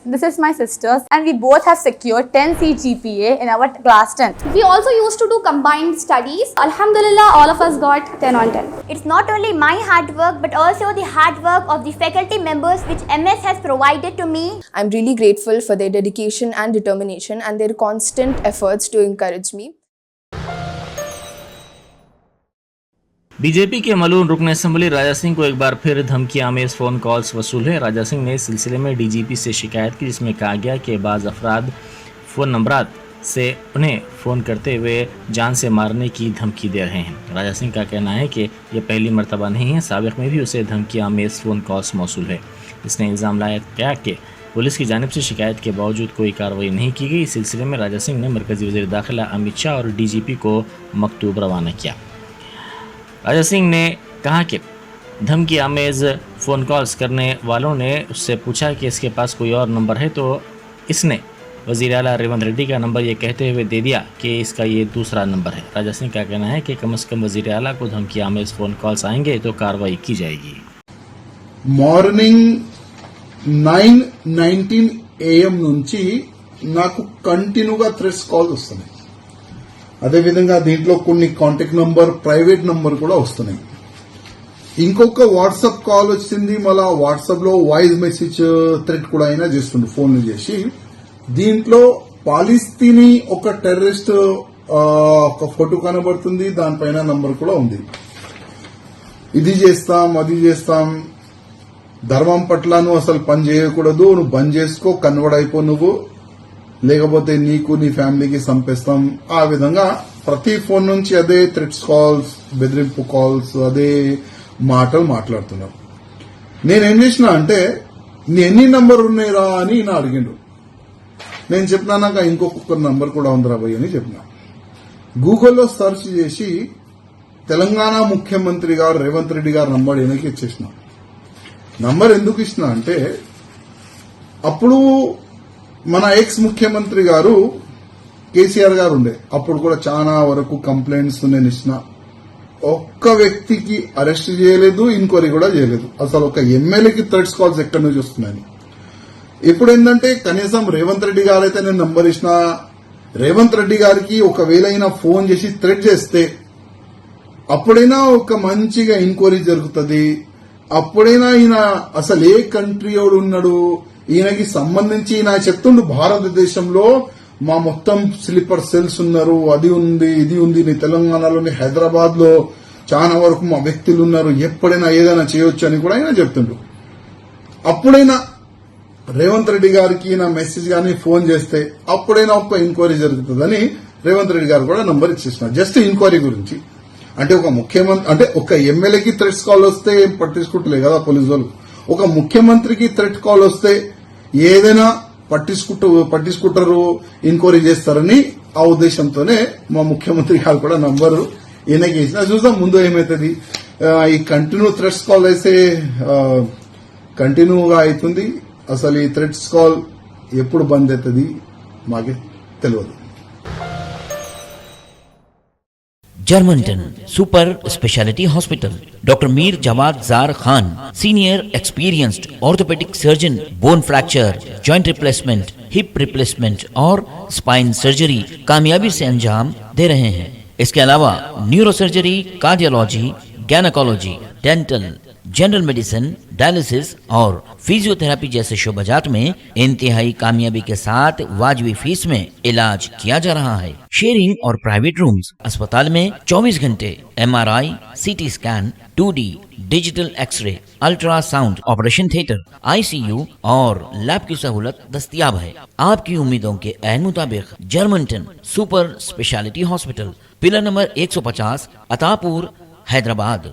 This is my sister's, and we both have secured 10 CGPA in our class 10. We also used to do combined studies. Alhamdulillah, all of us got 10 on 10. It's not only my hard work but also the hard work of the faculty members which MS has provided to me. I'm really grateful for their dedication and determination and their constant efforts to encourage me. BJP के मलून रुकन assembly Raja Singh को एक बार फिर धमकी आमेज phone calls वसूल है। राजा सिंह ने इस सिलसिले में डीजीपी से शिकायत की, जिसमें कहा गया कि बाज़ अफराद फ़ोन नंबरात से उन्हें फ़ोन करते हुए जान से मारने की धमकी दे रहे हैं। राजा सिंह का कहना है कि यह पहली मरतबा नहीं है, साबिक़ में भी उसे धमकी आमेज फ़ोन कॉल्स मौसूल है। इसने इल्ज़ाम लाया किया कि पुलिस की जानिब से शिकायत के बावजूद कोई कार्रवाई नहीं की गई। इस सिलसिले में राजा सिंह ने मरकज़ी वज़ीर दाखिला अमित शाह और डीजीपी को मकतूब रवाना किया। राजा सिंह ने कहा कि धमकी आमेज फ़ोन कॉल्स करने वालों ने उससे पूछा कि इसके पास कोई और नंबर है, तो इसने वज़ीर आला रेवंत रेड्डी का नंबर ये कहते हुए दे दिया कि इसका ये दूसरा नंबर है। राजा सिंह का कहना है कि कम से कम वज़ीर आला को धमकी आमेज फ़ोन कॉल्स आएंगे तो कार्रवाई की जाएगी। మార్నింగ్ 9:19 AM నుంచి నాకు కంటిన్యూగా థ్రెట్స్ కాల్స్ వస్తున్నాయి. అదేవిధంగా దీంట్లో కొన్ని కాంటాక్ట్ నంబర్, ప్రైవేట్ నంబర్ కూడా వస్తున్నాయి. ఇంకొక వాట్సాప్ కాల్ వచ్చింది, మళ్ళా వాట్సాప్ లో వాయిస్ మెసేజ్ థ్రెట్ కూడా అయినా చేస్తుండ్రు ఫోన్లు చేసి. దీంట్లో పాలిస్తీనీ ఒక టెర్రరిస్ట్ ఒక ఫోటో కనబడుతుంది, దానిపైన నంబర్ కూడా ఉంది. ఇది చేస్తాం, అది చేస్తాం, ధర్మం పట్ల నువ్వు అసలు పని చేయకూడదు, నువ్వు బంద్ చేసుకో, కన్వర్ట్ అయిపో నువ్వు, లేకపోతే నీకు నీ ఫ్యామిలీకి చంపేస్తాం. ఆ విధంగా ప్రతి ఫోన్ నుంచి అదే థ్రెట్స్ కాల్స్, బెదిరింపు కాల్స్, అదే మాటలు మాట్లాడుతున్నారు. నేనేం చేసిన అంటే, నీ ఎన్ని నంబర్ ఉన్నాయిరా అని నా అడిగిండు. నేను చెప్పినా నాకు ఇంకొక నంబర్ కూడా ఉందిరా భయ్ అని చెప్పిన. గూగుల్లో సెర్చ్ చేసి తెలంగాణ ముఖ్యమంత్రి గారు రేవంత్ రెడ్డి గారు నంబర్ ఈయనకి ఇచ్చేసిన. నంబర్ ఎందుకు ఇచ్చిన అంటే, అప్పుడు మన ఎక్స్ ముఖ్యమంత్రి గారు కేసీఆర్ గారు ఉండే, అప్పుడు కూడా చాలా వరకు కంప్లైంట్స్ నేను ఇచ్చిన. ఒక్క వ్యక్తికి అరెస్ట్ చేయలేదు, ఎంక్వైరీ కూడా చేయలేదు. అసలు ఒక ఎమ్మెల్యేకి థ్రెట్స్ కాల్స్ ఎక్కడి నుంచి వస్తున్నాయని. ఇప్పుడు ఏంటంటే కనీసం రేవంత్ రెడ్డి గారు అయితే నేను నంబర్ ఇచ్చిన, రేవంత్ రెడ్డి గారికి ఒకవేళ అయినా ఫోన్ చేసి థ్రెట్ చేస్తే అప్పుడైనా ఒక మంచిగా ఎంక్వైరీ జరుగుతుంది. అప్పుడైనా ఈయన అసలు ఏ కంట్రీ వాడు ఉన్నాడు, ఈయనకి సంబంధించి ఈయన చెప్తుండు భారతదేశంలో మా మొత్తం స్లీపర్ సెల్స్ ఉన్నారు, అది ఉంది, ఇది ఉంది, నీ తెలంగాణలోని హైదరాబాద్ లో చాలా వరకు మా వ్యక్తులు ఉన్నారు, ఎప్పుడైనా ఏదైనా చేయొచ్చు అని కూడా ఆయన చెప్తుండు. అప్పుడైనా రేవంత్ రెడ్డి గారికి నా మెసేజ్ గానీ ఫోన్ చేస్తే అప్పుడైనా ఒక ఎంక్వైరీ జరుగుతుందని రేవంత్ రెడ్డి గారు కూడా నంబర్ ఇచ్చేసిన, జస్ట్ ఎంక్వైరీ గురించి. అంటే ఒక ముఖ్యమంత్రి అంటే ఒక ఎమ్మెల్యేకి థ్రెట్స్ కాల్ వస్తే ఏం పట్టించుకుంటలే కదా పోలీసు వాళ్ళు. ఒక ముఖ్యమంత్రికి థ్రెట్ కాల్ వస్తే ఏదైనా పట్టించుకుంటారు, ఎంక్వైరీ చేస్తారని ఆ ఉద్దేశంతోనే మా ముఖ్యమంత్రి గారు కూడా నంబరు ఈయనకి ఇచ్చిన. చూద్దాం ముందు ఏమైతుంది. ఈ కంటిన్యూ థ్రెట్స్ కాల్ అయితే కంటిన్యూగా అవుతుంది. అసలు ఈ థ్రెట్స్ కాల్ ఎప్పుడు బంద్ అవుతుంది మాకే తెలియదు. Germanton super speciality hospital, doctor Mir Jawad Zar Khan, senior experienced orthopaedic surgeon, bone fracture, joint replacement, hip replacement और स्पाइन सर्जरी कामयाबी से अंजाम दे रहे हैं। इसके अलावा neuro surgery, cardiology, gynaecology, dental, general medicine, dialysis और फिजियोथेरेपी जैसे शोबाजात में इंतहाई कामयाबी के साथ वाजबी फीस में इलाज किया जा रहा है। शेयरिंग और प्राइवेट रूम्स, अस्पताल में 24 घंटे MRI, CT scan, 2D digital x ray, ultrasound, operation theatre, ICU और लैब की सहूलत दस्तयाब है। आपकी उम्मीदों के ऐन मुताबिक Germanton super speciality hospital, pillar number 150, Attapur, Hyderabad.